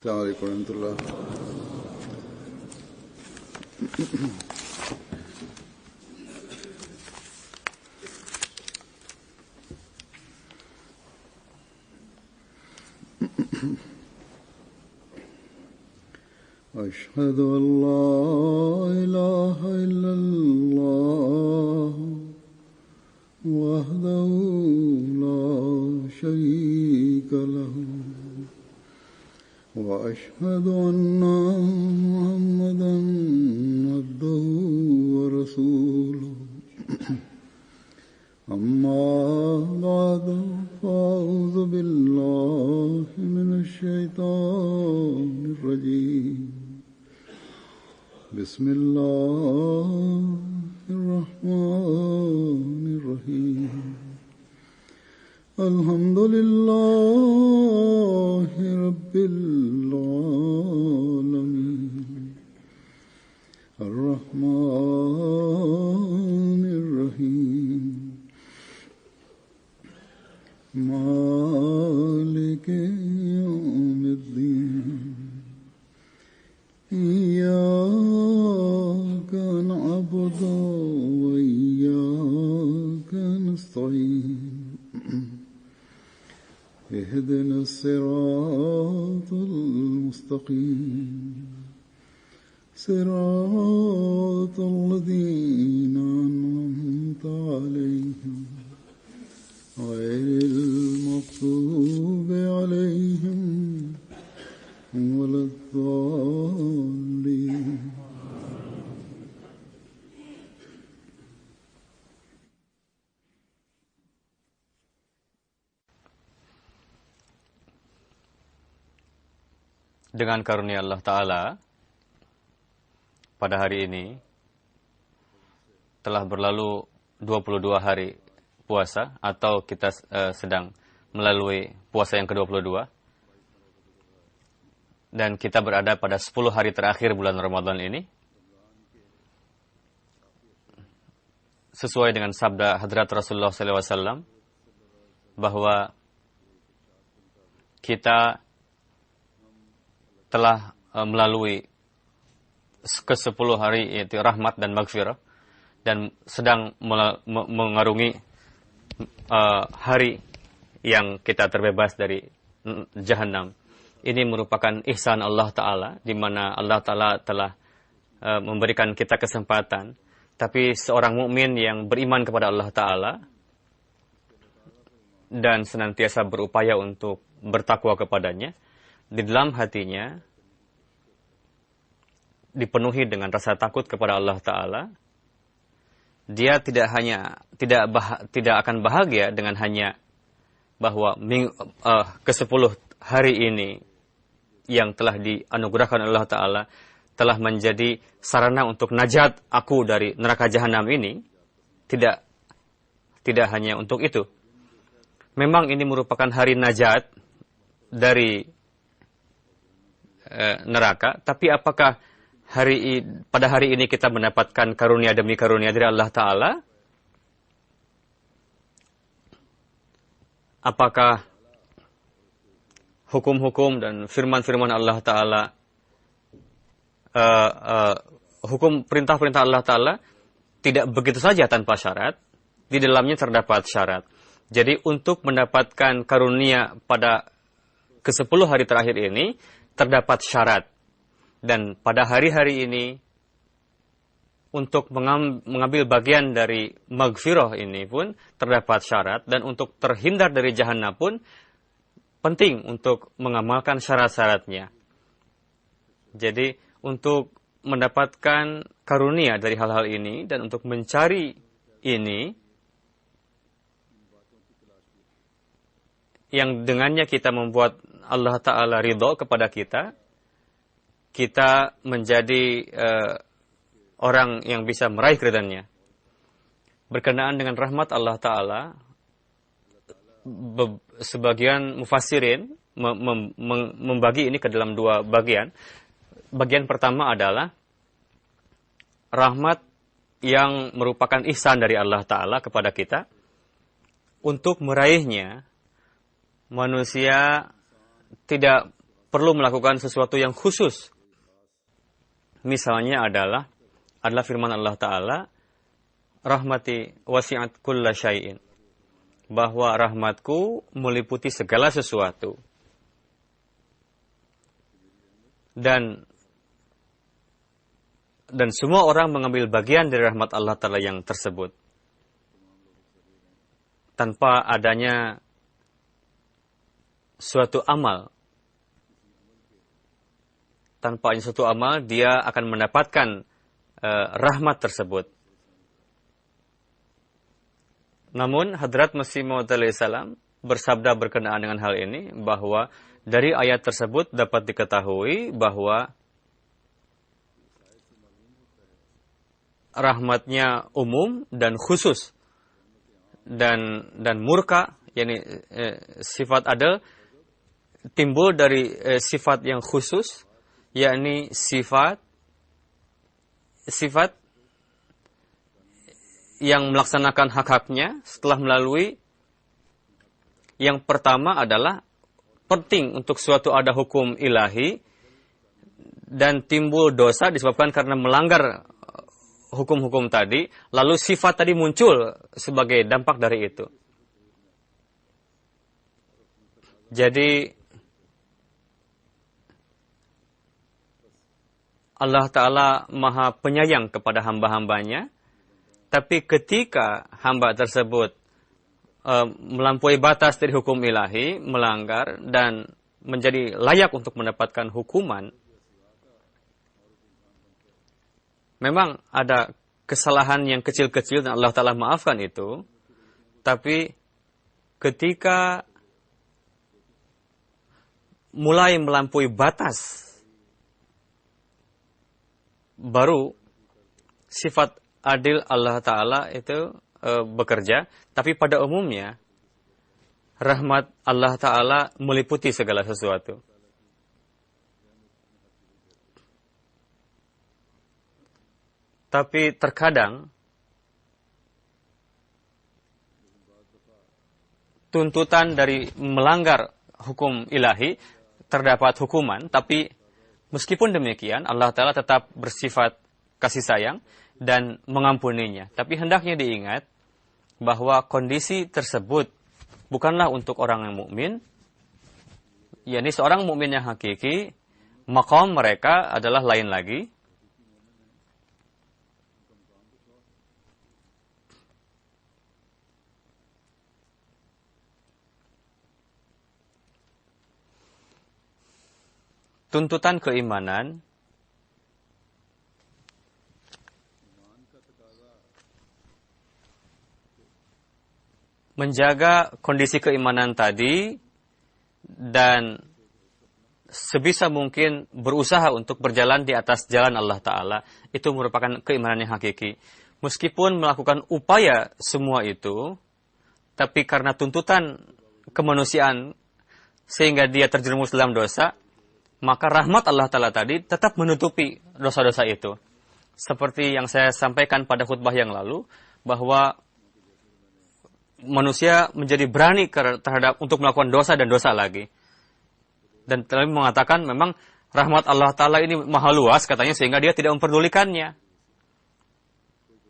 السلام عليكم ورحمة الله. أشهد أن لا إله إلا الله وحده لا شريك له وأشهد أن محمدا عبده ورسوله أما بعد فأعوذ بالله من الشيطان الرجيم بسم الله الرحمن الرحيم الحمد لله رب العالمين الرحمن الرحيم مالك يوم الدين إياك نعبد وإياك نستعين اهدنا الصراط المستقيم صراط الذين أنعمت عليهم غير المغضوب عليهم ولا الضالين. Dengan karunia Allah Ta'ala, pada hari ini telah berlalu 22 hari puasa, atau kita sedang melalui puasa yang ke-22. Dan kita berada pada 10 hari terakhir bulan Ramadan ini. Sesuai dengan sabda Hadrat Rasulullah SAW, bahwa kita telah melalui ke-10 hari, yaitu rahmat dan maghfirah, dan sedang mengarungi hari yang kita terbebas dari Jahannam. Ini merupakan ihsan Allah Ta'ala, di mana Allah Ta'ala telah memberikan kita kesempatan. Tapi seorang mukmin yang beriman kepada Allah Ta'ala dan senantiasa berupaya untuk bertakwa kepadanya, di dalam hatinya dipenuhi dengan rasa takut kepada Allah Ta'ala. Dia tidak akan bahagia dengan hanya bahwa ke-10 hari ini yang telah dianugerahkan Allah Ta'ala telah menjadi sarana untuk najat aku dari neraka Jahannam ini. Tidak hanya untuk itu. Memang ini merupakan hari najat dari neraka, tapi apakah pada hari ini kita mendapatkan karunia demi karunia dari Allah Ta'ala? Apakah hukum-hukum dan firman-firman Allah Ta'ala, hukum perintah-perintah Allah Ta'ala tidak begitu saja tanpa syarat? Di dalamnya terdapat syarat. Jadi untuk mendapatkan karunia pada ke-10 hari terakhir ini, terdapat syarat. Dan pada hari-hari ini, untuk mengambil bagian dari maghfirah ini pun terdapat syarat. Dan untuk terhindar dari Jahannam pun penting untuk mengamalkan syarat-syaratnya. Jadi untuk mendapatkan karunia dari hal-hal ini dan untuk mencari ini, yang dengannya kita membuat Allah Ta'ala ridho kepada kita, kita menjadi orang yang bisa meraih keridhaannya. Berkenaan dengan rahmat Allah Ta'ala, sebagian mufassirin membagi ini ke dalam 2 bagian. Bagian pertama adalah rahmat yang merupakan ihsan dari Allah Ta'ala kepada kita. Untuk meraihnya, manusia tidak perlu melakukan sesuatu yang khusus. Misalnya adalah firman Allah Ta'ala, rahmati wasi'at kulla syai'in. Bahwa rahmatku meliputi segala sesuatu. Dan semua orang mengambil bagian dari rahmat Allah Ta'ala yang tersebut. Tanpa adanya suatu amal. Tanpa adanya suatu amal, dia akan mendapatkan rahmat tersebut. Namun, Hadrat Masih Maud alaihissalam bersabda berkenaan dengan hal ini, bahwa dari ayat tersebut dapat diketahui bahwa rahmatnya umum dan khusus. Dan murka, yakni sifat adil, timbul dari sifat yang khusus, yakni sifat yang melaksanakan hak-haknya setelah melalui yang pertama adalah penting untuk suatu ada hukum ilahi dan timbul dosa disebabkan karena melanggar hukum-hukum tadi, lalu sifat tadi muncul sebagai dampak dari itu. Jadi Allah Ta'ala maha penyayang kepada hamba-hambanya, tapi ketika hamba tersebut melampaui batas dari hukum ilahi, melanggar, dan menjadi layak untuk mendapatkan hukuman, memang ada kesalahan yang kecil-kecil dan Allah Ta'ala maafkan itu, tapi ketika mulai melampaui batas, baru sifat adil Allah Ta'ala itu bekerja, tapi pada umumnya rahmat Allah Ta'ala meliputi segala sesuatu. Tapi terkadang tuntutan dari melanggar hukum ilahi terdapat hukuman, tapi meskipun demikian Allah Ta'ala tetap bersifat kasih sayang dan mengampuninya. Tapi hendaknya diingat bahwa kondisi tersebut bukanlah untuk orang yang mukmin, yakni seorang mukmin yang hakiki, maqam mereka adalah lain lagi. Tuntutan keimanan menjaga kondisi keimanan tadi dan sebisa mungkin berusaha untuk berjalan di atas jalan Allah Ta'ala, itu merupakan keimanan yang hakiki. Meskipun melakukan upaya semua itu, tapi karena tuntutan kemanusiaan sehingga dia terjerumus dalam dosa, maka rahmat Allah Ta'ala tadi tetap menutupi dosa-dosa itu. Seperti yang saya sampaikan pada khutbah yang lalu, bahwa manusia menjadi berani terhadap untuk melakukan dosa dan dosa lagi. Dan telah mengatakan memang rahmat Allah Ta'ala ini maha luas katanya, sehingga dia tidak memperdulikannya.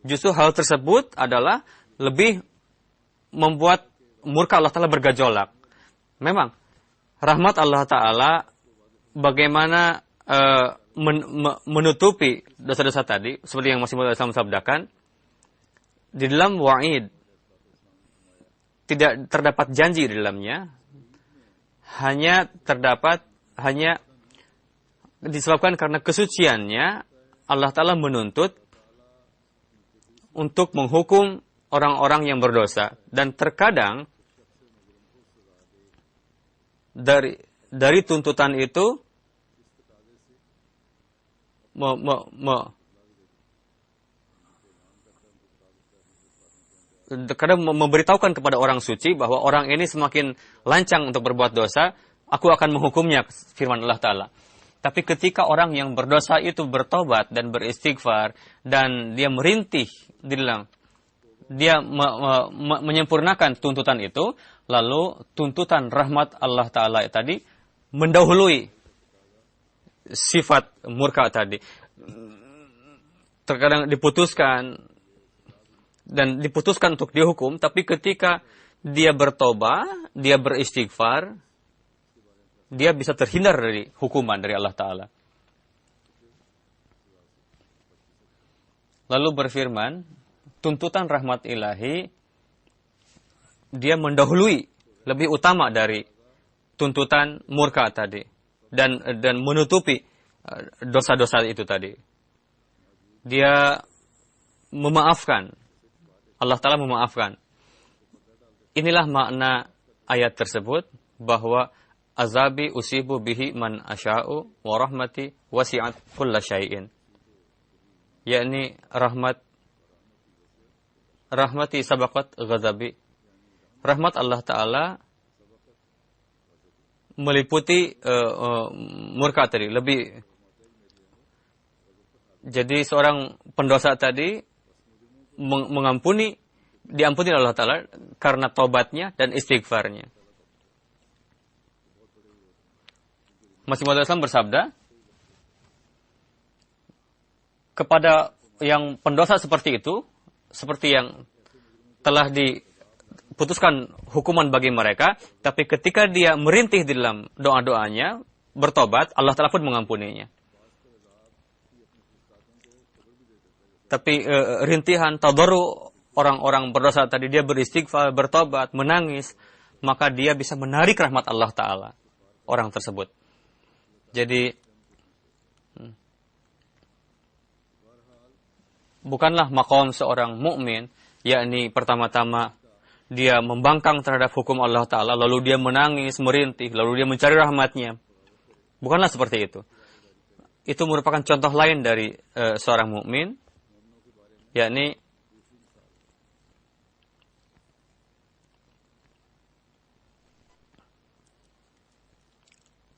Justru hal tersebut adalah lebih membuat murka Allah Ta'ala bergejolak. Memang rahmat Allah Ta'ala bagaimana menutupi dosa-dosa tadi, seperti yang Masih Maud sabdakan, di dalam wa'id tidak terdapat janji di dalamnya, hanya disebabkan karena kesuciannya Allah Ta'ala menuntut untuk menghukum orang-orang yang berdosa. Dan terkadang dari tuntutan itu kadang memberitahukan kepada orang suci bahwa orang ini semakin lancang untuk berbuat dosa, aku akan menghukumnya, firman Allah Ta'ala. Tapi ketika orang yang berdosa itu bertobat dan beristighfar, dan dia merintih di dalam, dia menyempurnakan tuntutan itu, lalu tuntutan rahmat Allah Ta'ala tadi mendahului sifat murka tadi. Terkadang diputuskan untuk dihukum, tapi ketika dia bertobat, dia beristighfar, dia bisa terhindar dari hukuman dari Allah Ta'ala. Lalu berfirman, tuntutan rahmat ilahi, dia mendahului, lebih utama dari tuntutan murka tadi. Dan menutupi dosa-dosa itu tadi. Dia memaafkan. Allah Ta'ala memaafkan. Inilah makna ayat tersebut, bahwa azabi usibu bihi man asya'u wa rahmati wasi'at kulla syai'in. Yakni rahmati sabaqat ghazabi. Rahmat Allah Ta'ala meliputi murka tadi. Jadi seorang pendosa tadi diampuni oleh Allah Ta'ala karena taubatnya dan istighfarnya. Masih Maud Islam bersabda, kepada yang pendosa seperti itu, seperti yang telah diputuskan hukuman bagi mereka, tapi ketika dia merintih di dalam doa-doanya, bertobat, Allah Ta'ala pun mengampuninya. Tapi rintihan, tadarru orang-orang berdosa tadi, dia beristighfar, bertobat, menangis, maka dia bisa menarik rahmat Allah Ta'ala, orang tersebut. Jadi, bukanlah maqam seorang mukmin, yakni pertama-tama dia membangkang terhadap hukum Allah Ta'ala, lalu dia menangis, merintih, lalu dia mencari rahmatnya. Bukanlah seperti itu. Itu merupakan contoh lain dari seorang mukmin, yakni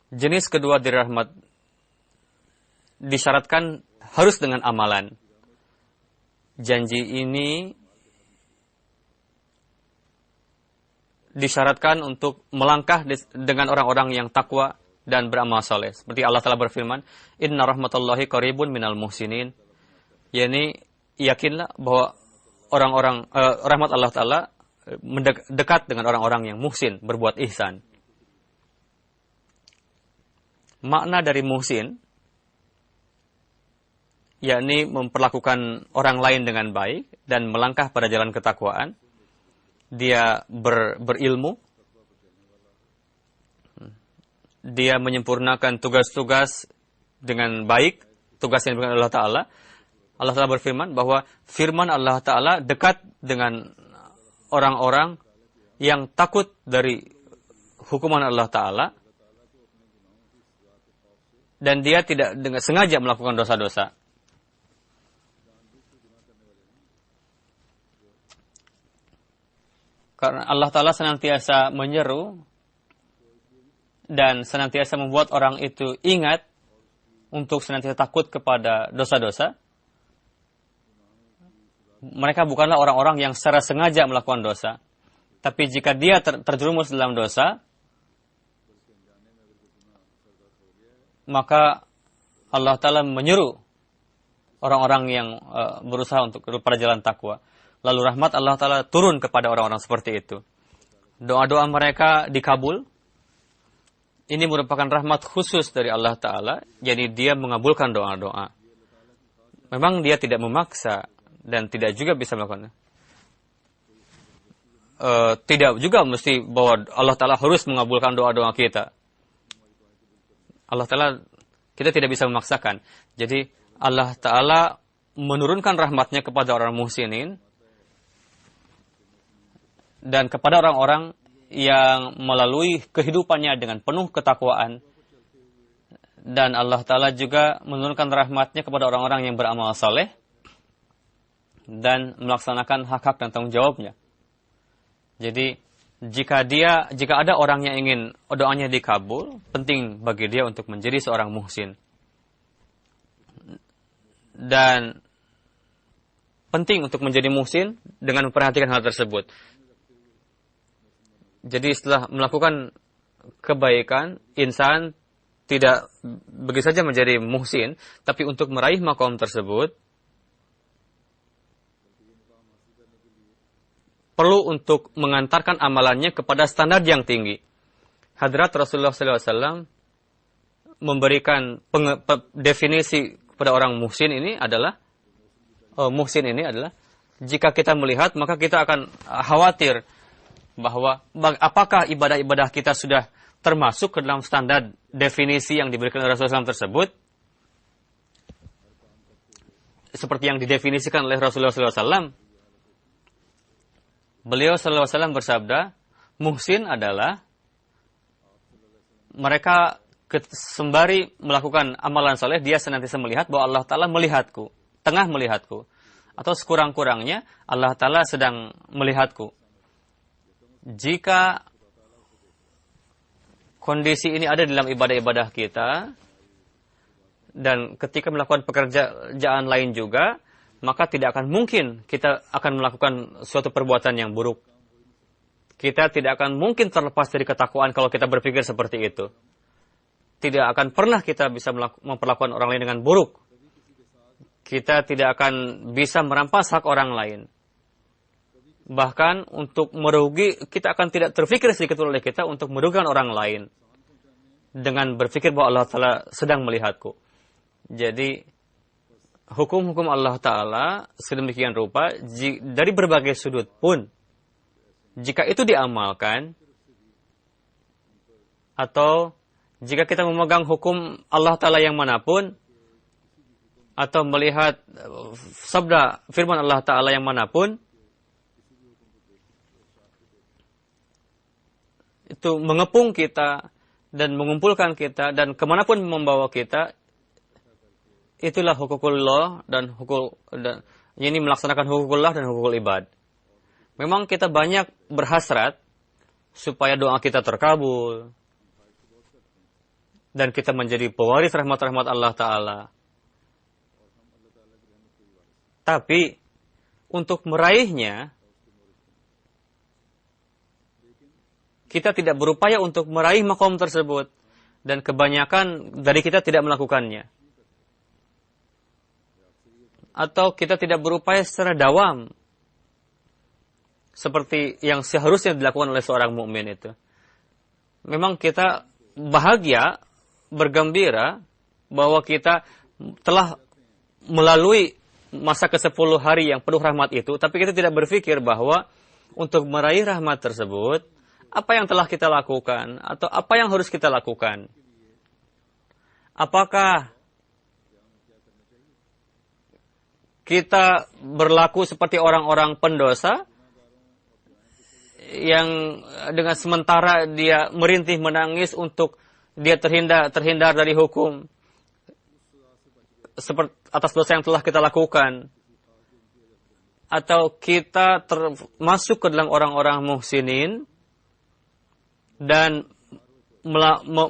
jenis kedua dari rahmat disyaratkan harus dengan amalan. Janji ini disyaratkan untuk melangkah dengan orang-orang yang takwa dan beramal saleh. Seperti Allah Ta'ala berfirman, Inna rahmatullahi qaribun minal muhsinin. Yani, yakinlah bahwa rahmat Allah Ta'ala dekat dengan orang-orang yang muhsin, berbuat ihsan. Makna dari muhsin, yakni memperlakukan orang lain dengan baik dan melangkah pada jalan ketakwaan. Dia berilmu, dia menyempurnakan tugas-tugas dengan baik, tugas yang diberikan Allah Ta'ala. Allah Ta'ala berfirman bahwa firman Allah Ta'ala dekat dengan orang-orang yang takut dari hukuman Allah Ta'ala, dan dia tidak dengan sengaja melakukan dosa-dosa. Karena Allah Ta'ala senantiasa menyeru dan senantiasa membuat orang itu ingat untuk senantiasa takut kepada dosa-dosa. Mereka bukanlah orang-orang yang secara sengaja melakukan dosa. Tapi jika dia terjerumus dalam dosa, maka Allah Ta'ala menyeru orang-orang yang berusaha untuk pada jalan takwa. Lalu rahmat Allah Ta'ala turun kepada orang-orang seperti itu. Doa-doa mereka dikabul. Ini merupakan rahmat khusus dari Allah Ta'ala. Jadi dia mengabulkan doa-doa. Memang dia tidak memaksa dan tidak juga bisa melakukannya. Tidak juga mesti bahwa Allah Ta'ala harus mengabulkan doa-doa kita. Allah Ta'ala, kita tidak bisa memaksakan. Jadi Allah Ta'ala menurunkan rahmatnya kepada orang muhsinin dan kepada orang-orang yang melalui kehidupannya dengan penuh ketakwaan. Dan Allah Ta'ala juga menurunkan rahmatnya kepada orang-orang yang beramal saleh dan melaksanakan hak-hak dan tanggung jawabnya. Jadi jika ada orang yang ingin doanya dikabul, penting bagi dia untuk menjadi seorang muhsin. Dan penting untuk menjadi muhsin dengan memperhatikan hal tersebut. Jadi setelah melakukan kebaikan, insan tidak begitu saja menjadi muhsin, tapi untuk meraih maqam tersebut perlu untuk mengantarkan amalannya kepada standar yang tinggi. Hadrat Rasulullah SAW memberikan definisi kepada orang muhsin ini adalah jika kita melihat maka kita akan khawatir bahwa apakah ibadah-ibadah kita sudah termasuk ke dalam standar definisi yang diberikan oleh Rasulullah SAW tersebut, seperti yang didefinisikan oleh Rasulullah SAW. Beliau SAW bersabda, muhsin adalah mereka sembari melakukan amalan soleh, dia senantiasa melihat bahwa Allah Ta'ala melihatku, tengah melihatku. Atau sekurang-kurangnya Allah Ta'ala sedang melihatku. Jika kondisi ini ada dalam ibadah-ibadah kita, dan ketika melakukan pekerjaan lain juga, maka tidak akan mungkin kita akan melakukan suatu perbuatan yang buruk. Kita tidak akan mungkin terlepas dari ketakwaan kalau kita berpikir seperti itu. Tidak akan pernah kita bisa memperlakukan orang lain dengan buruk. Kita tidak akan bisa merampas hak orang lain. Bahkan untuk merugi, kita akan tidak terfikir sedikit oleh kita untuk merugikan orang lain. Dengan berpikir bahwa Allah Ta'ala sedang melihatku. Jadi, hukum-hukum Allah Ta'ala sedemikian rupa, dari berbagai sudut pun, jika itu diamalkan, atau jika kita memegang hukum Allah Ta'ala yang manapun, atau melihat sabda firman Allah Ta'ala yang manapun, itu mengepung kita, dan mengumpulkan kita, dan kemanapun membawa kita, itulah hukukullah dan ini melaksanakan hukukullah dan hukukul ibad. Memang kita banyak berhasrat supaya doa kita terkabul dan kita menjadi pewaris rahmat-rahmat Allah Ta'ala. Tapi untuk meraihnya, kita tidak berupaya untuk meraih maqam tersebut, dan kebanyakan dari kita tidak melakukannya. Atau kita tidak berupaya secara dawam seperti yang seharusnya dilakukan oleh seorang mukmin itu. Memang kita bahagia, bergembira bahwa kita telah melalui masa ke-10 hari yang penuh rahmat itu, tapi kita tidak berpikir bahwa untuk meraih rahmat tersebut, apa yang telah kita lakukan atau apa yang harus kita lakukan? Apakah kita berlaku seperti orang-orang pendosa yang dengan sementara dia merintih menangis untuk dia terhindar dari hukum seperti atas dosa yang telah kita lakukan, atau kita masuk ke dalam orang-orang muhsinin dan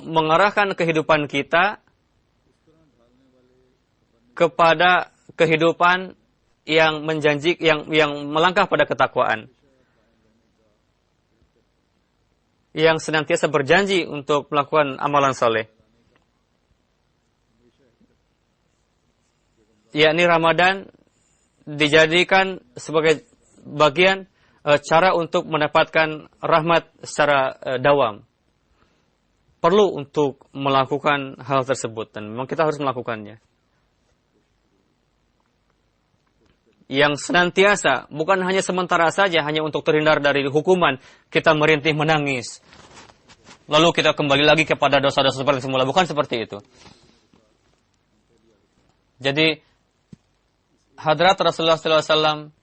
mengarahkan kehidupan kita kepada kehidupan yang yang melangkah pada ketakwaan, yang senantiasa berjanji untuk melakukan amalan saleh. Yakni Ramadan dijadikan sebagai bagian cara untuk mendapatkan rahmat secara dawam. Perlu untuk melakukan hal tersebut dan memang kita harus melakukannya. Yang senantiasa, bukan hanya sementara saja, hanya untuk terhindar dari hukuman, kita merintih menangis. Lalu kita kembali lagi kepada dosa-dosa seperti semula. Bukan seperti itu. Jadi, hadrat Rasulullah SAW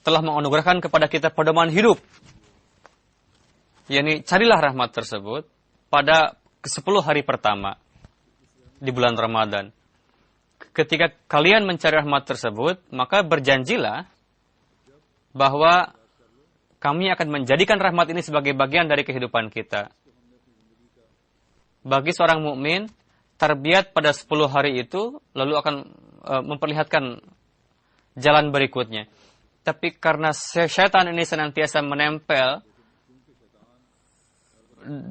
telah menganugerahkan kepada kita pedoman hidup. Yani, carilah rahmat tersebut pada ke-10 hari pertama di bulan Ramadan. Ketika kalian mencari rahmat tersebut, maka berjanjilah bahwa kami akan menjadikan rahmat ini sebagai bagian dari kehidupan kita. Bagi seorang mukmin, tarbiyat pada 10 hari itu lalu akan memperlihatkan jalan berikutnya. Tapi karena syaitan ini senantiasa menempel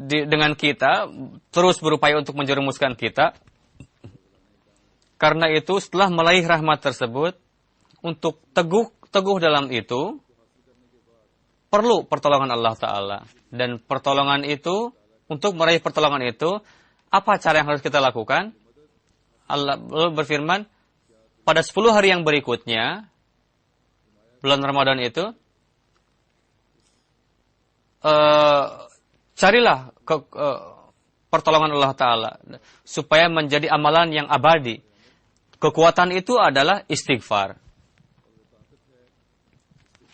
dengan kita, terus berupaya untuk menjerumuskan kita. Karena itu setelah meraih rahmat tersebut, untuk teguh dalam itu, perlu pertolongan Allah Ta'ala. Dan pertolongan itu, untuk meraih pertolongan itu, apa cara yang harus kita lakukan? Allah berfirman, pada 10 hari yang berikutnya, bulan Ramadan itu, carilah pertolongan Allah Ta'ala, supaya menjadi amalan yang abadi. Kekuatan itu adalah istighfar.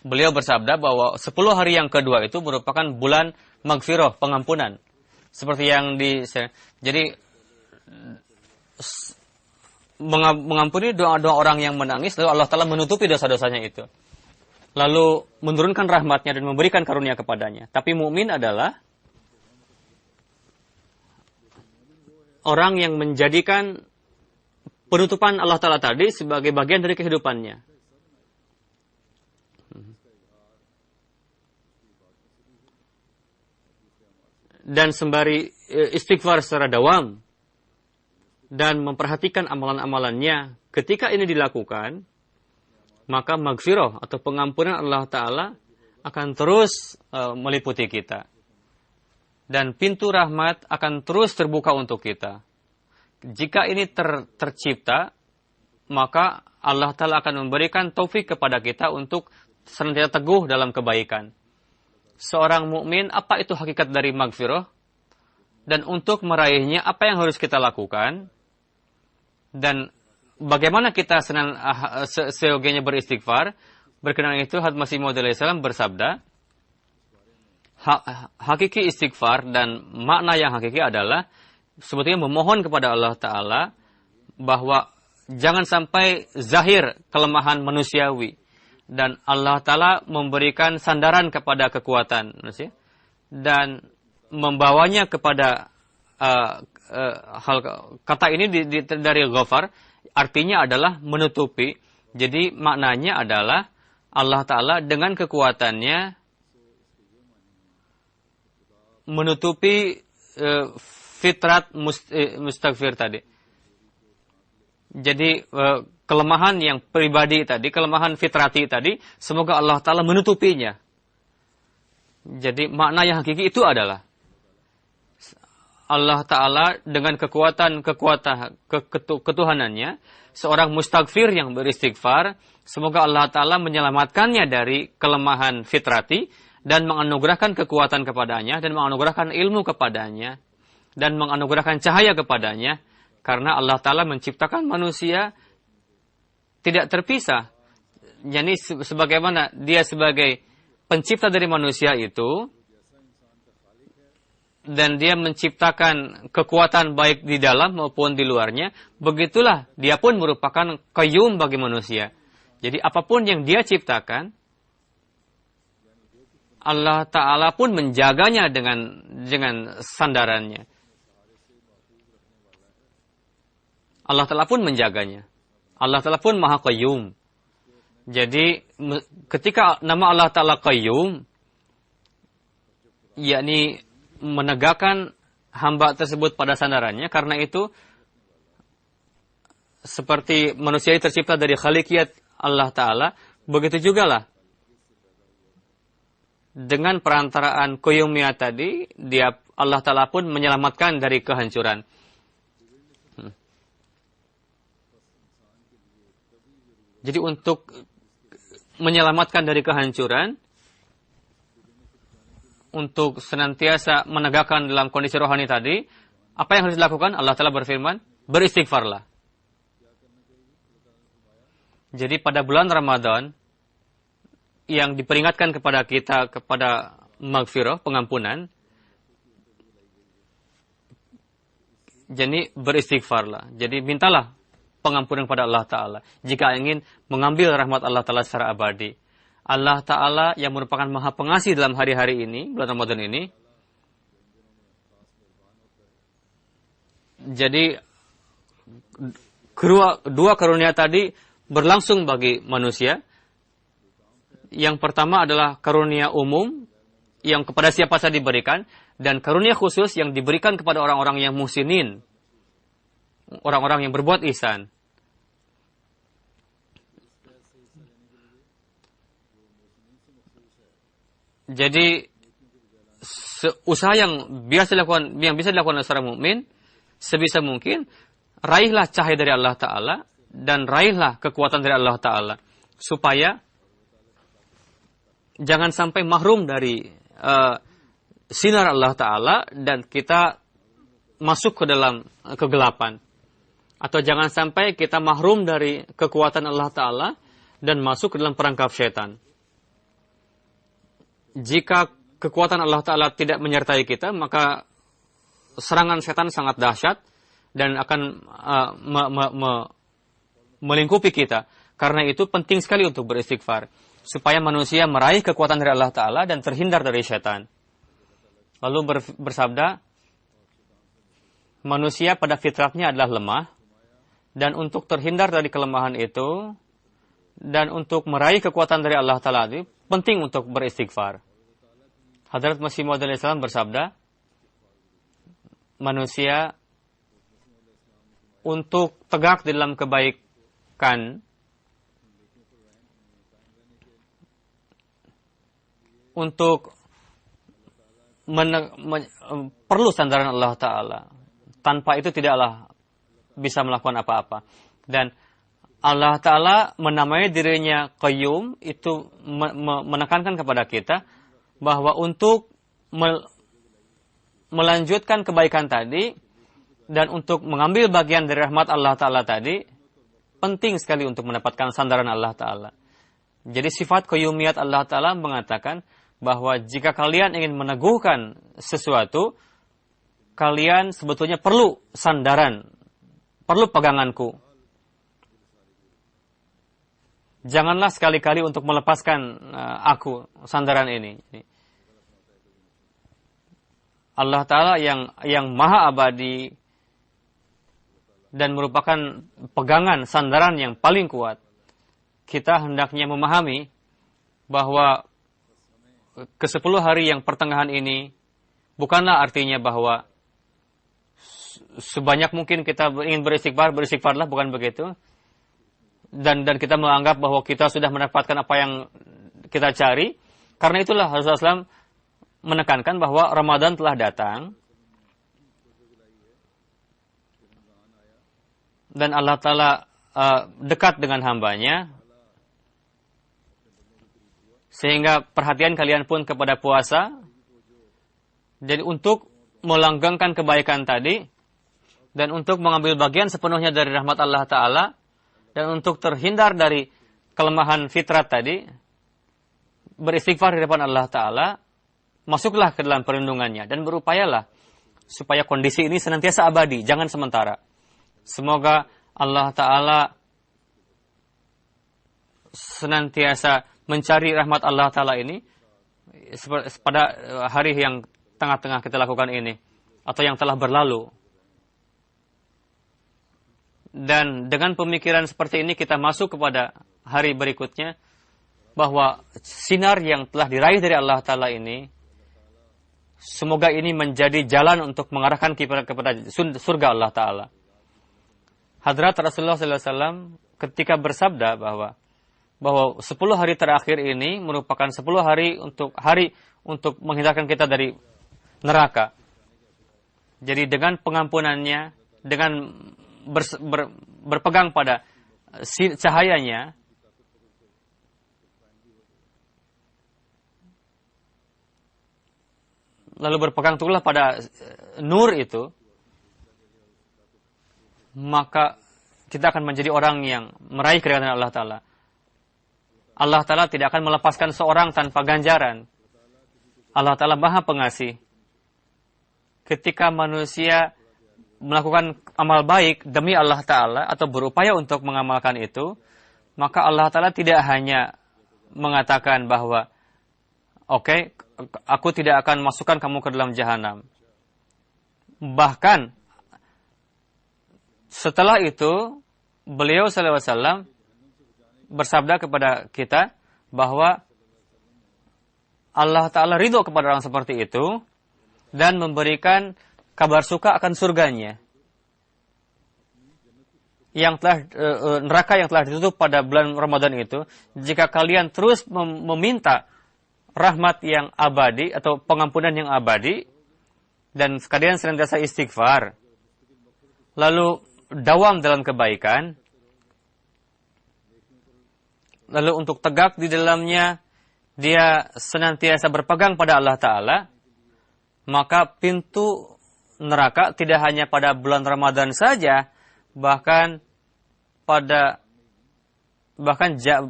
Beliau bersabda bahwa 10 hari yang kedua itu merupakan bulan maghfirah, pengampunan. Seperti yang jadi mengampuni doa-doa orang yang menangis, lalu Allah Ta'ala menutupi dosa-dosanya itu. Lalu menurunkan rahmatnya dan memberikan karunia kepadanya. Tapi mukmin adalah orang yang menjadikan penutupan Allah Ta'ala tadi sebagai bagian dari kehidupannya. Dan sembari istighfar secara dawam dan memperhatikan amalan-amalannya, ketika ini dilakukan, maka maghfirah atau pengampunan Allah Ta'ala akan terus meliputi kita. Dan pintu rahmat akan terus terbuka untuk kita. Jika ini tercipta, maka Allah Ta'ala akan memberikan taufik kepada kita untuk senantiasa teguh dalam kebaikan. Seorang mukmin, apa itu hakikat dari maghfirah? Dan untuk meraihnya, apa yang harus kita lakukan? Dan bagaimana kita seyogianya beristighfar? Berkenaan itu, Hadrat Masih Maud alaihissalam bersabda, hakiki istighfar dan makna yang hakiki adalah sebetulnya memohon kepada Allah Ta'ala bahwa jangan sampai zahir kelemahan manusiawi. Dan Allah Ta'ala memberikan sandaran kepada kekuatan manusia. Dan membawanya kepada kata ini dari ghafar, artinya adalah menutupi. Jadi maknanya adalah Allah Ta'ala dengan kekuatannya menutupi fitrat mustaghfir tadi. Jadi kelemahan yang pribadi tadi, kelemahan fitrati tadi, semoga Allah Ta'ala menutupinya. Jadi makna yang hakiki itu adalah Allah Ta'ala dengan ketuhanannya, seorang mustaghfir yang beristighfar, semoga Allah Ta'ala menyelamatkannya dari kelemahan fitrati dan menganugerahkan kekuatan kepadanya dan menganugerahkan ilmu kepadanya dan menganugerahkan cahaya kepadanya, karena Allah Ta'ala menciptakan manusia tidak terpisah. Jadi sebagaimana dia sebagai pencipta dari manusia itu, dan dia menciptakan kekuatan baik di dalam maupun di luarnya, begitulah dia pun merupakan qayyum bagi manusia. Jadi apapun yang dia ciptakan, Allah Ta'ala pun menjaganya dengan sandarannya. Allah Ta'ala pun menjaganya. Allah Ta'ala pun Maha Qayyum. Jadi ketika nama Allah Ta'ala Qayyum, yakni menegakkan hamba tersebut pada sandarannya, karena itu seperti manusia tercipta dari khaliqiyat Allah Ta'ala, begitu juga lah dengan perantaraan qayyumiyah tadi, Allah Ta'ala pun menyelamatkan dari kehancuran. Jadi untuk menyelamatkan dari kehancuran, untuk senantiasa menegakkan dalam kondisi rohani tadi, apa yang harus dilakukan? Allah Ta'ala berfirman, beristighfarlah. Jadi pada bulan Ramadan, yang diperingatkan kepada kita, kepada maghfirah, pengampunan, jadi beristighfarlah. Jadi mintalah pengampunan kepada Allah Ta'ala jika ingin mengambil rahmat Allah Ta'ala secara abadi. Allah Ta'ala yang merupakan Maha Pengasih dalam hari-hari ini, bulan Ramadan ini. Jadi dua karunia tadi berlangsung bagi manusia. Yang pertama adalah karunia umum yang kepada siapa saja diberikan, dan karunia khusus yang diberikan kepada orang-orang yang muhsinin, orang-orang yang berbuat ihsan. Jadi usaha yang bisa dilakukan oleh seorang mukmin sebisa mungkin raihlah cahaya dari Allah Ta'ala dan raihlah kekuatan dari Allah Ta'ala supaya jangan sampai mahrum dari sinar Allah Ta'ala dan kita masuk ke dalam kegelapan, atau jangan sampai kita mahrum dari kekuatan Allah Ta'ala dan masuk ke dalam perangkap syaitan. Jika kekuatan Allah Ta'ala tidak menyertai kita, maka serangan setan sangat dahsyat dan akan melingkupi kita. Karena itu penting sekali untuk beristighfar, supaya manusia meraih kekuatan dari Allah Ta'ala dan terhindar dari setan. Lalu bersabda, manusia pada fitrahnya adalah lemah, dan untuk terhindar dari kelemahan itu, dan untuk meraih kekuatan dari Allah Ta'ala itu, penting untuk beristighfar. Hadrat Masih Maud alaihissalam bersabda, manusia untuk tegak di dalam kebaikan, untuk perlu sandaran Allah Ta'ala. Tanpa itu tidaklah bisa melakukan apa-apa. Dan Allah Ta'ala menamai dirinya Qayyum, itu menekankan kepada kita bahwa untuk melanjutkan kebaikan tadi dan untuk mengambil bagian dari rahmat Allah Ta'ala tadi, penting sekali untuk mendapatkan sandaran Allah Ta'ala. Jadi sifat qayyumiyat Allah Ta'ala mengatakan bahwa jika kalian ingin meneguhkan sesuatu, kalian sebetulnya perlu sandaran, perlu peganganku. Janganlah sekali-kali untuk melepaskan aku sandaran ini. Allah Ta'ala yang maha abadi dan merupakan pegangan sandaran yang paling kuat. Kita hendaknya memahami bahwa ke-10 hari yang pertengahan ini bukanlah artinya bahwa sebanyak mungkin kita ingin beristighfarlah, bukan begitu. Dan kita menganggap bahwa kita sudah mendapatkan apa yang kita cari. Karena itulah Rasulullah SAW menekankan bahwa Ramadan telah datang dan Allah Ta'ala dekat dengan hambanya, sehingga perhatian kalian pun kepada puasa. Jadi untuk melanggengkan kebaikan tadi dan untuk mengambil bagian sepenuhnya dari rahmat Allah Ta'ala, dan untuk terhindar dari kelemahan fitrat tadi, beristighfar di depan Allah Ta'ala, masuklah ke dalam perlindungannya, dan berupayalah supaya kondisi ini senantiasa abadi, jangan sementara. Semoga Allah Ta'ala senantiasa mencari rahmat Allah Ta'ala ini pada hari yang tengah-tengah kita lakukan ini, atau yang telah berlalu. Dan dengan pemikiran seperti ini kita masuk kepada hari berikutnya, bahwa sinar yang telah diraih dari Allah Ta'ala ini, semoga ini menjadi jalan untuk mengarahkan kepada surga Allah Ta'ala. Hadrat Rasulullah SAW ketika bersabda bahwa 10 hari terakhir ini merupakan 10 hari untuk menghindarkan kita dari neraka. Jadi dengan pengampunannya, dengan berpegang pada cahayanya, lalu berpegang teguhlah pada nur itu, maka kita akan menjadi orang yang meraih keridhaan Allah Ta'ala. Allah Ta'ala tidak akan melepaskan seorang tanpa ganjaran. Allah Ta'ala Maha Pengasih. Ketika manusia melakukan amal baik demi Allah Ta'ala atau berupaya untuk mengamalkan itu, maka Allah Ta'ala tidak hanya mengatakan bahwa oke, aku tidak akan masukkan kamu ke dalam jahanam. Bahkan setelah itu beliau sallallahu alaihi wasallam bersabda kepada kita bahwa Allah Ta'ala ridho kepada orang seperti itu, dan memberikan kabar suka akan surganya. Yang telah neraka yang telah ditutup pada bulan Ramadan itu, jika kalian terus meminta rahmat yang abadi atau pengampunan yang abadi dan kalian senantiasa istighfar, lalu dawam dalam kebaikan, lalu untuk tegak di dalamnya dia senantiasa berpegang pada Allah Ta'ala, maka pintu neraka tidak hanya pada bulan Ramadan saja, bahkan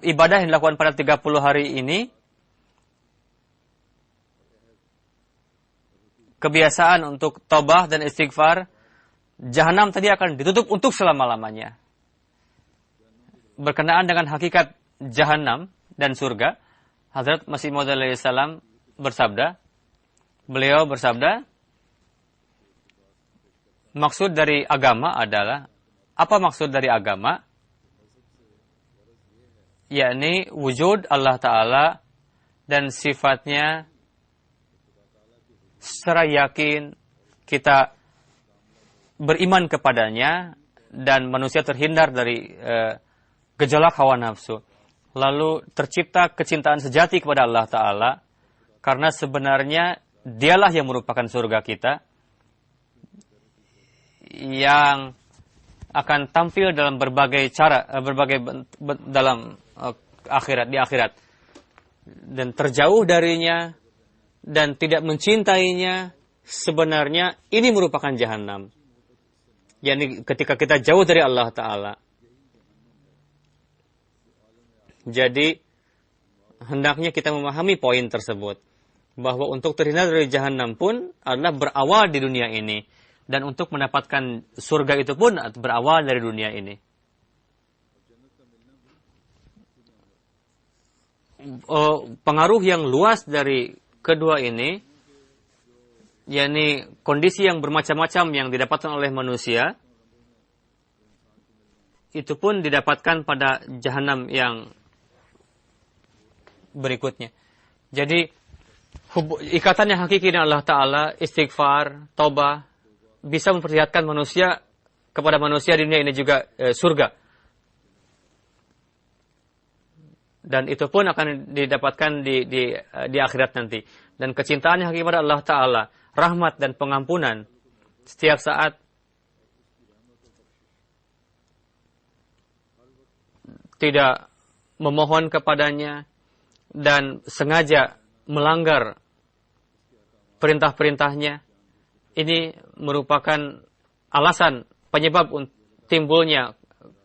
ibadah yang dilakukan pada 30 hari ini, kebiasaan untuk taubah dan istighfar, jahanam tadi akan ditutup untuk selama-lamanya. Berkenaan dengan hakikat jahanam dan surga, Hazrat Masih Maud alaihi salam bersabda, beliau bersabda, maksud dari agama adalah, apa maksud dari agama? Yakni wujud Allah Ta'ala dan sifatnya secara yakin kita beriman kepadanya dan manusia terhindar dari gejolak hawa nafsu. Lalu tercipta kecintaan sejati kepada Allah Ta'ala karena sebenarnya dialah yang merupakan surga kita yang akan tampil dalam berbagai cara, dalam di akhirat, dan terjauh darinya dan tidak mencintainya, sebenarnya ini merupakan jahanam. yakni ketika kita jauh dari Allah Ta'ala. Jadi, hendaknya kita memahami poin tersebut. Bahwa untuk terhindar dari jahanam pun adalah berawal di dunia ini. Dan untuk mendapatkan surga itu pun berawal dari dunia ini. Pengaruh yang luas dari kedua ini, yakni kondisi yang bermacam-macam yang didapatkan oleh manusia, itu pun didapatkan pada jahanam yang berikutnya. Jadi, ikatan yang hakiki dengan Allah Ta'ala, istighfar, taubah, bisa memperlihatkan manusia kepada manusia di dunia ini juga surga. Dan itu pun akan didapatkan di akhirat nanti. Dan kecintaan yang hakiki kepada Allah Ta'ala, rahmat dan pengampunan, setiap saat tidak memohon kepadanya dan sengaja melanggar perintah-perintahnya, ini merupakan alasan penyebab timbulnya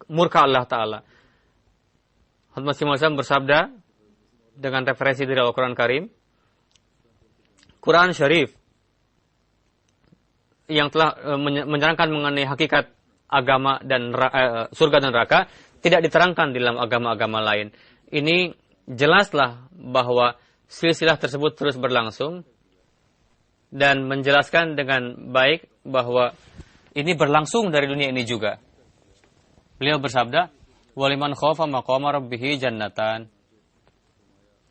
murka Allah Ta'ala. Hadrat Masih Maud bersabda dengan referensi dari Al-Quran Karim, Quran Syarif yang telah menerangkan mengenai hakikat agama dan surga dan neraka tidak diterangkan di dalam agama-agama lain. Ini jelaslah bahwa silsilah tersebut terus berlangsung dan menjelaskan dengan baik bahwa ini berlangsung dari dunia ini juga. Beliau bersabda, waliman khawfa maqama rabbih jannatan.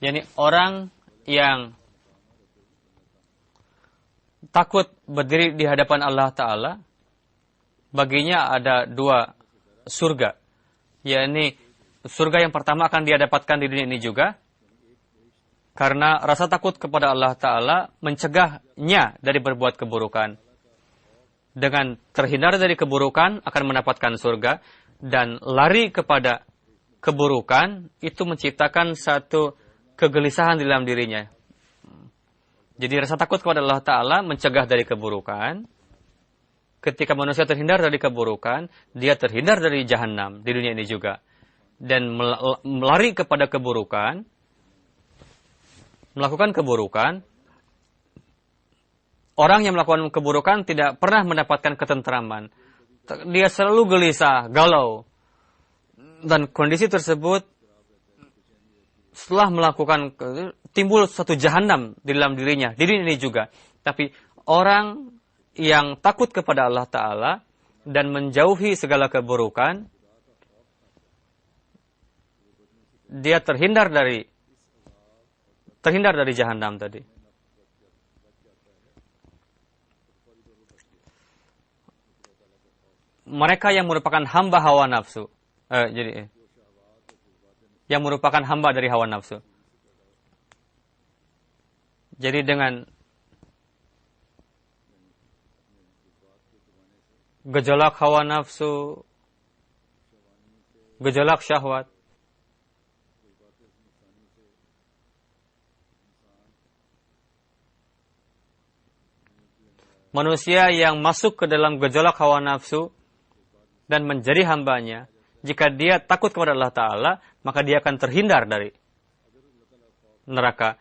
Yani orang yang takut berdiri di hadapan Allah Ta'ala, baginya ada dua surga. Yani surga yang pertama akan dia dapatkan di dunia ini juga, karena rasa takut kepada Allah Ta'ala mencegahnya dari berbuat keburukan. Dengan terhindar dari keburukan akan mendapatkan surga, dan lari kepada keburukan itu menciptakan satu kegelisahan di dalam dirinya. Jadi rasa takut kepada Allah Ta'ala mencegah dari keburukan. Ketika manusia terhindar dari keburukan, dia terhindar dari jahanam di dunia ini juga. Dan melari kepada keburukan, melakukan keburukan, orang yang melakukan keburukan tidak pernah mendapatkan ketentraman. Dia selalu gelisah, galau. Dan kondisi tersebut setelah melakukan, timbul satu jahanam di dalam dirinya, di dunia ini juga. Tapi orang yang takut kepada Allah Ta'ala dan menjauhi segala keburukan, dia terhindar dari jahanam tadi. mereka yang merupakan hamba hawa nafsu. Yang merupakan hamba dari hawa nafsu. Jadi dengan gejolak hawa nafsu, gejolak syahwat, manusia yang masuk ke dalam gejolak hawa nafsu dan menjadi hambanya, jika dia takut kepada Allah Ta'ala, maka dia akan terhindar dari neraka.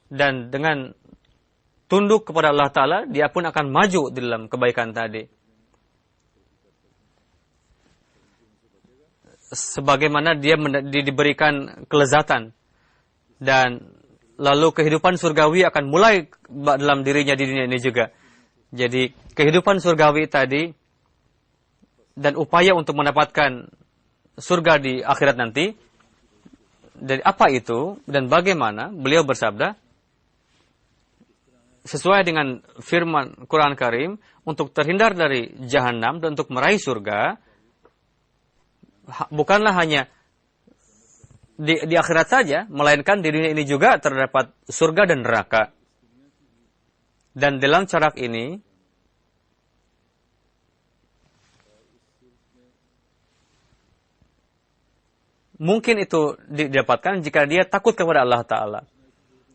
Dan dengan tunduk kepada Allah Ta'ala, dia pun akan maju di dalam kebaikan tadi. Sebagaimana dia diberikan kelezatan. Dan lalu kehidupan surgawi akan mulai dalam dirinya di dunia ini juga. Jadi kehidupan surgawi tadi dan upaya untuk mendapatkan surga di akhirat nanti, dari apa itu dan bagaimana, beliau bersabda, sesuai dengan firman Quran Karim, untuk terhindar dari jahanam dan untuk meraih surga, bukanlah hanya di akhirat saja, melainkan di dunia ini juga terdapat surga dan neraka. Dan dalam corak ini, mungkin itu didapatkan jika dia takut kepada Allah Ta'ala.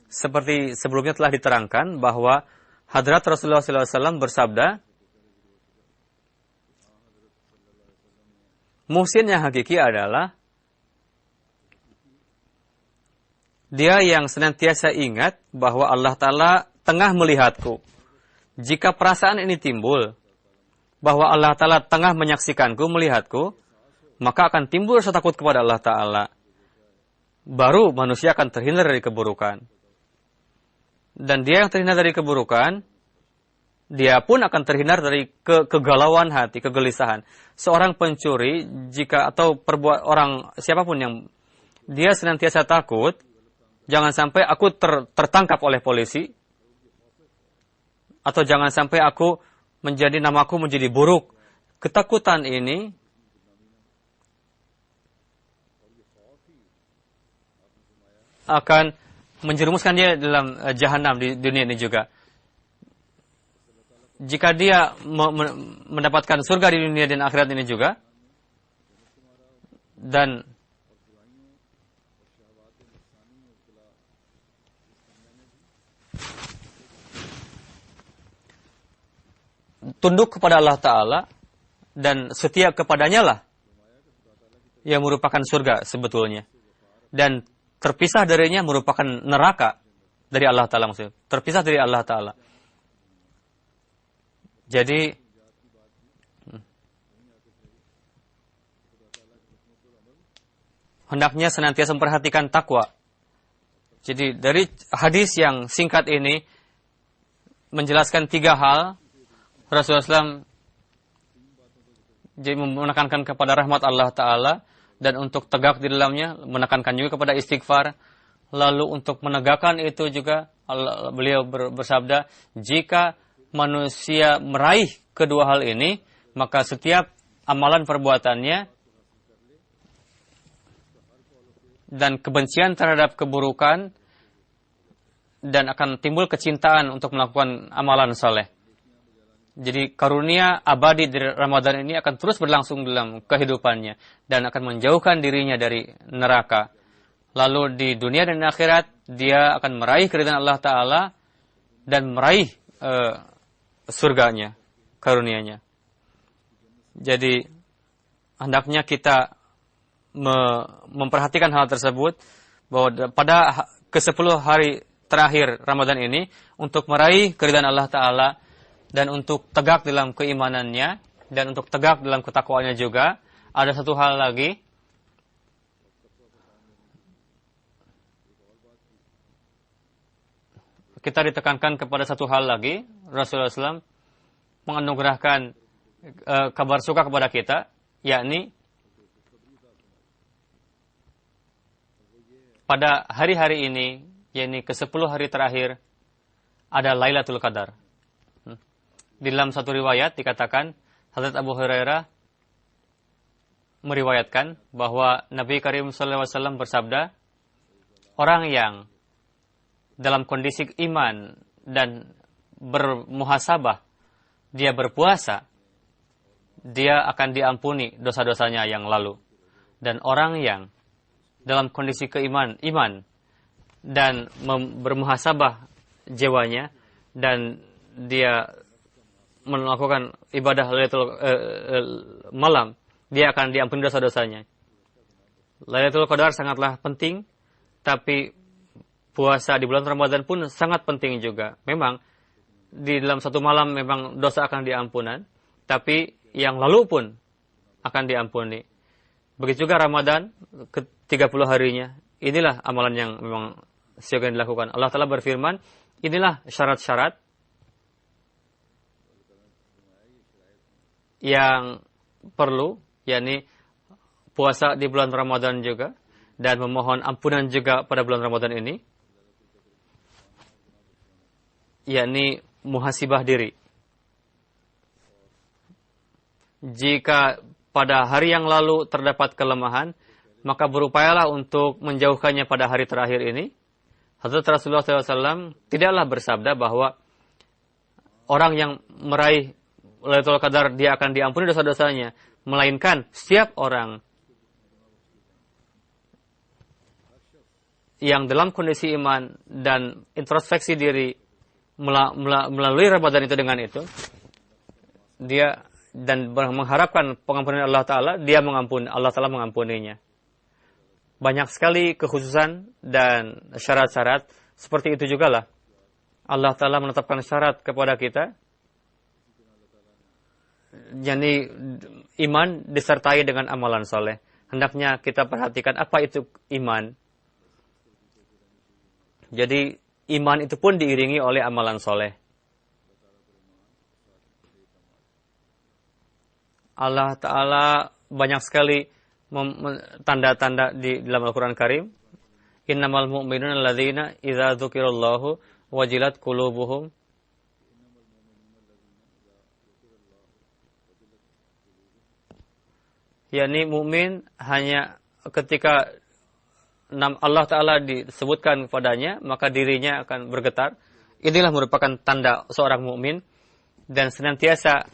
Seperti sebelumnya telah diterangkan bahwa Hadrat Rasulullah SAW bersabda, muhsin yang hakiki adalah dia yang senantiasa ingat bahwa Allah Ta'ala tengah melihatku. Jika perasaan ini timbul, bahwa Allah Ta'ala tengah menyaksikanku, melihatku, maka akan timbul rasa takut kepada Allah Ta'ala. Baru manusia akan terhindar dari keburukan. Dan dia yang terhindar dari keburukan, dia pun akan terhindar dari kegalauan hati, kegelisahan. Seorang pencuri, atau orang siapapun yang dia senantiasa takut, jangan sampai aku tertangkap oleh polisi, atau jangan sampai namaku menjadi buruk. Ketakutan ini akan menjerumuskan dia dalam jahanam di dunia ini juga. Jika dia mendapatkan surga di dunia dan akhirat ini juga, dan tunduk kepada Allah Ta'ala dan setia kepadanya lah yang merupakan surga sebetulnya. Dan terpisah darinya merupakan neraka dari Allah Ta'ala maksudnya. Terpisah dari Allah Ta'ala. Jadi hendaknya senantiasa memperhatikan takwa. Jadi dari hadis yang singkat ini menjelaskan 3 hal. Rasulullah SAW jadi menekankan kepada rahmat Allah Ta'ala, dan untuk tegak di dalamnya, menekankan juga kepada istighfar. Lalu untuk menegakkan itu juga, beliau bersabda, jika manusia meraih kedua hal ini, maka setiap amalan perbuatannya dan kebencian terhadap keburukan, dan akan timbul kecintaan untuk melakukan amalan saleh. Jadi karunia abadi dari Ramadan ini akan terus berlangsung dalam kehidupannya dan akan menjauhkan dirinya dari neraka. Lalu di dunia dan akhirat dia akan meraih keridhaan Allah Ta'ala dan meraih surganya, karunianya. Jadi hendaknya kita memperhatikan hal tersebut, bahwa pada ke-10 hari terakhir Ramadan ini untuk meraih keridhaan Allah Ta'ala dan untuk tegak dalam keimanannya dan untuk tegak dalam ketakwaannya juga. Ada satu hal lagi, kita ditekankan kepada satu hal lagi. Rasulullah SAW menganugerahkan kabar suka kepada kita, yakni pada hari-hari ini, yakni ke-10 hari terakhir, ada Lailatul Qadar. Di dalam satu riwayat dikatakan, Hazrat Abu Hurairah meriwayatkan bahwa Nabi Karim SAW bersabda, orang yang dalam kondisi iman dan bermuhasabah, dia berpuasa, dia akan diampuni dosa-dosanya yang lalu. Dan orang yang dalam kondisi iman dan bermuhasabah jiwanya, dan dia melakukan ibadah malam, dia akan diampuni dosa-dosanya. Lailatul Qadar sangatlah penting, tapi puasa di bulan Ramadan pun sangat penting juga. Memang di dalam satu malam memang dosa akan diampunan, tapi yang lalu pun akan diampuni. Begitu juga Ramadan ke 30 harinya. Inilah amalan yang memang siap dilakukan. Allah Ta'ala berfirman, inilah syarat-syarat yang perlu, yakni puasa di bulan Ramadan juga, dan memohon ampunan juga pada bulan Ramadan ini, yakni muhasibah diri. Jika pada hari yang lalu terdapat kelemahan, maka berupayalah untuk menjauhkannya pada hari terakhir ini. Hazrat Rasulullah SAW tidaklah bersabda bahwa orang yang meraih Lailatul Qadar dia akan diampuni dosa-dosanya, melainkan setiap orang yang dalam kondisi iman dan introspeksi diri melalui Ramadan itu dengan itu, dia dan mengharapkan pengampunan Allah Ta'ala, Allah Ta'ala mengampuninya. Banyak sekali kekhususan dan syarat-syarat seperti itu juga lah. Allah Ta'ala menetapkan syarat kepada kita, yakni iman disertai dengan amalan soleh. Hendaknya kita perhatikan apa itu iman. Jadi iman itu pun diiringi oleh amalan soleh. Allah Ta'ala banyak sekali tanda-tanda di dalam Al-Quran Karim. Innamal mu'minuna alladzina idza dzukirallahu wajilat qulubuhum. yakni mukmin hanya ketika Allah Ta'ala disebutkan kepadanya, maka dirinya akan bergetar. Inilah merupakan tanda seorang mukmin, dan senantiasa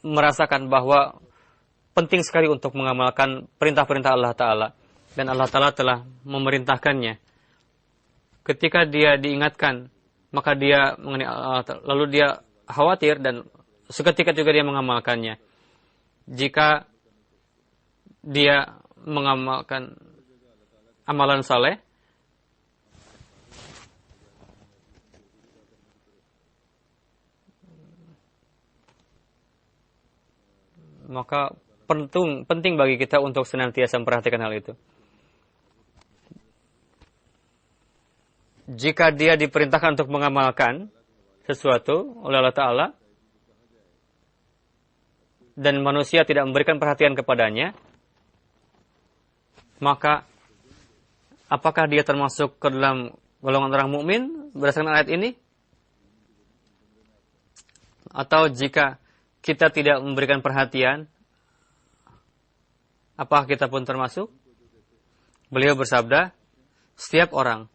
merasakan bahwa penting sekali untuk mengamalkan perintah-perintah Allah Ta'ala. Dan Allah Ta'ala telah memerintahkannya. Ketika dia diingatkan, maka dia mengenai Allah Ta'ala, lalu dia khawatir dan seketika juga dia mengamalkannya. Jika dia mengamalkan amalan saleh, maka penting bagi kita untuk senantiasa memperhatikan hal itu. Jika dia diperintahkan untuk mengamalkan sesuatu oleh Allah Ta'ala, dan manusia tidak memberikan perhatian kepadanya, maka apakah dia termasuk ke dalam golongan orang mukmin berdasarkan ayat ini? Atau jika kita tidak memberikan perhatian, apakah kita pun termasuk? Beliau bersabda, setiap orang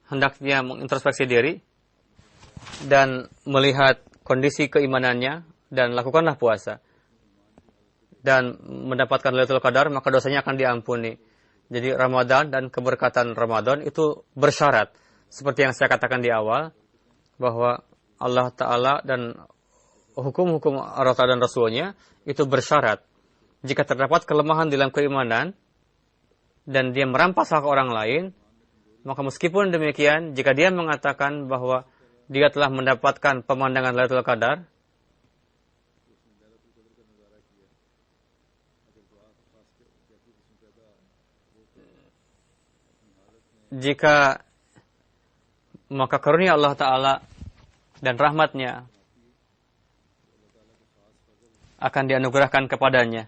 hendaknya mengintrospeksi diri dan melihat kondisi keimanannya, dan lakukanlah puasa dan mendapatkan Lailatul Qadar, maka dosanya akan diampuni. Jadi Ramadan dan keberkatan Ramadan itu bersyarat. Seperti yang saya katakan di awal, bahwa Allah Ta'ala dan hukum-hukum Allah Ta'ala dan Rasulnya itu bersyarat. Jika terdapat kelemahan dalam keimanan dan dia merampas hak orang lain, maka meskipun demikian, jika dia mengatakan bahwa dia telah mendapatkan pemandangan Lailatul Qadar, maka karunia Allah Ta'ala dan rahmatnya akan dianugerahkan kepadanya.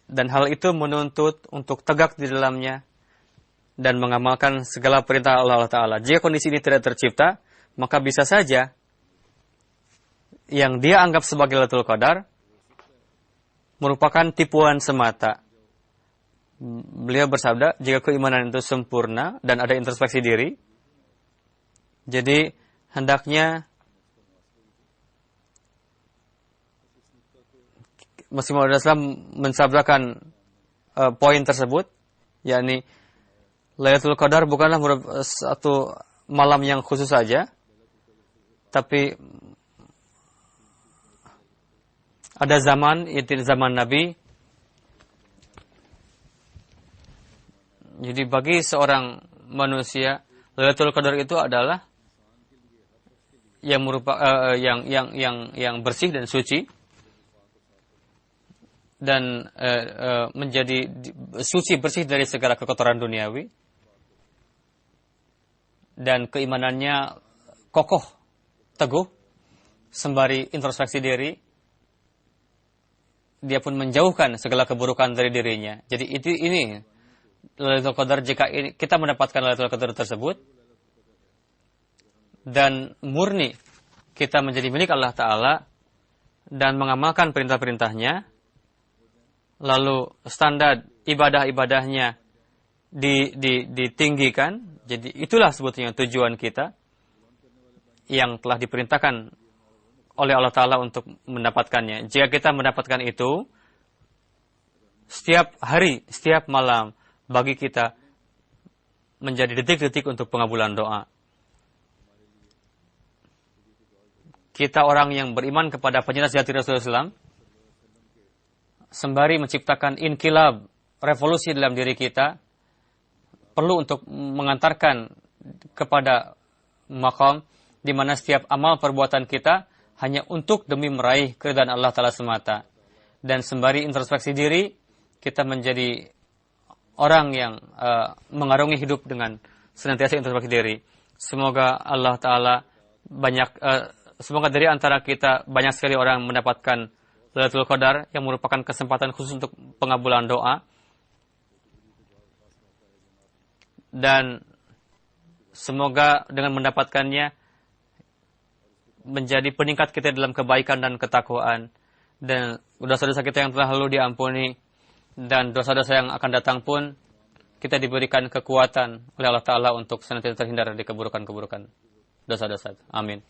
Dan hal itu menuntut untuk tegak di dalamnya dan mengamalkan segala perintah Allah Ta'ala. Jika kondisi ini tidak tercipta, maka bisa saja yang dia anggap sebagai Lailatul Qadar merupakan tipuan semata. Beliau bersabda, jika keimanan itu sempurna dan ada introspeksi diri, jadi hendaknya Masih Maud Islam mensabdakan poin tersebut, yakni Lailatul Qadar bukanlah satu malam yang khusus saja, tapi ada zaman, yaitu zaman Nabi. Jadi bagi seorang manusia, Lailatul Qadar itu adalah yang merupakan yang bersih dan suci, dan menjadi suci bersih dari segala kekotoran duniawi, dan keimanannya kokoh, teguh, sembari introspeksi diri, dia pun menjauhkan segala keburukan dari dirinya. Jadi ini Lailatul Qadar, jika kita mendapatkan Lailatul Qadar tersebut dan murni kita menjadi milik Allah Ta'ala dan mengamalkan perintah-perintahnya, lalu standar ibadah-ibadahnya ditinggikan, jadi itulah sebetulnya tujuan kita yang telah diperintahkan oleh Allah Ta'ala untuk mendapatkannya. Jika kita mendapatkan itu, setiap hari, setiap malam, bagi kita menjadi detik-detik untuk pengabulan doa. Kita orang yang beriman kepada penyintas jati Rasulullah SAW, sembari menciptakan inkilab, revolusi dalam diri kita, perlu untuk mengantarkan kepada maqam di mana setiap amal perbuatan kita hanya untuk demi meraih keridhaan Allah Ta'ala semata. Dan sembari introspeksi diri, kita menjadi orang yang mengarungi hidup dengan senantiasa introspeksi diri. Semoga Allah Ta'ala semoga dari antara kita banyak sekali orang mendapatkan Lailatul Qadar yang merupakan kesempatan khusus untuk pengabulan doa, dan semoga dengan mendapatkannya menjadi peningkat kita dalam kebaikan dan ketakwaan, dan dosa-dosa kita yang telah lalu diampuni, dan dosa-dosa yang akan datang pun kita diberikan kekuatan oleh Allah Ta'ala untuk senantiasa terhindar dari keburukan-keburukan dosa-dosa. Amin.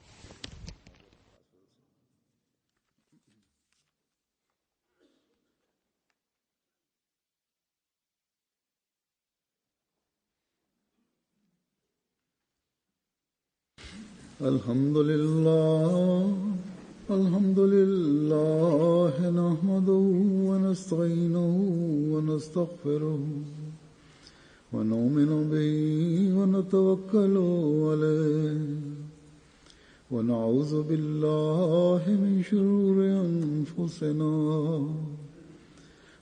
Alhamdulillah, nahmaduhu wa nasta'inuhu wa nastaghfiruhu wa nu'minu bihi wa natawakkalu alayhi wa na'udzu billahi min shururi anfusina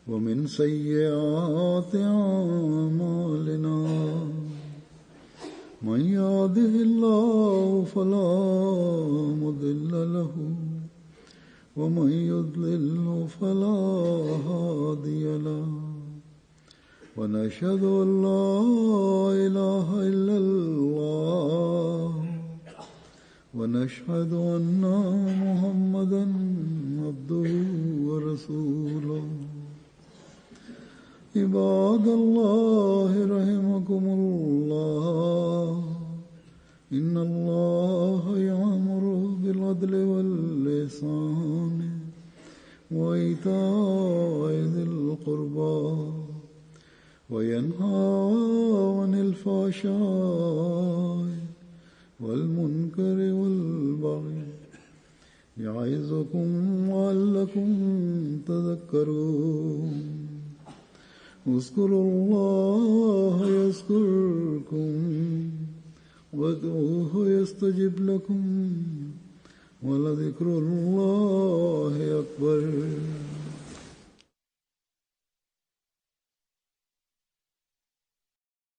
wa min sayyiati a'malina. من يهده الله فلا مضل له ومن يضلل فلا هادي له ونشهد أن لا إله إلا الله ونشهد أن محمدا عبده ورسوله. عباد الله رحمكم الله إن الله يأمر بالعدل والإحسان وإيتاء ذي القربى وينهى عن الفحشاء والمنكر والبغي يعظكم لعلكم تذكرون. اذكروا الله يذكركم وادعوه يستجب لكم ولذكر الله أكبر.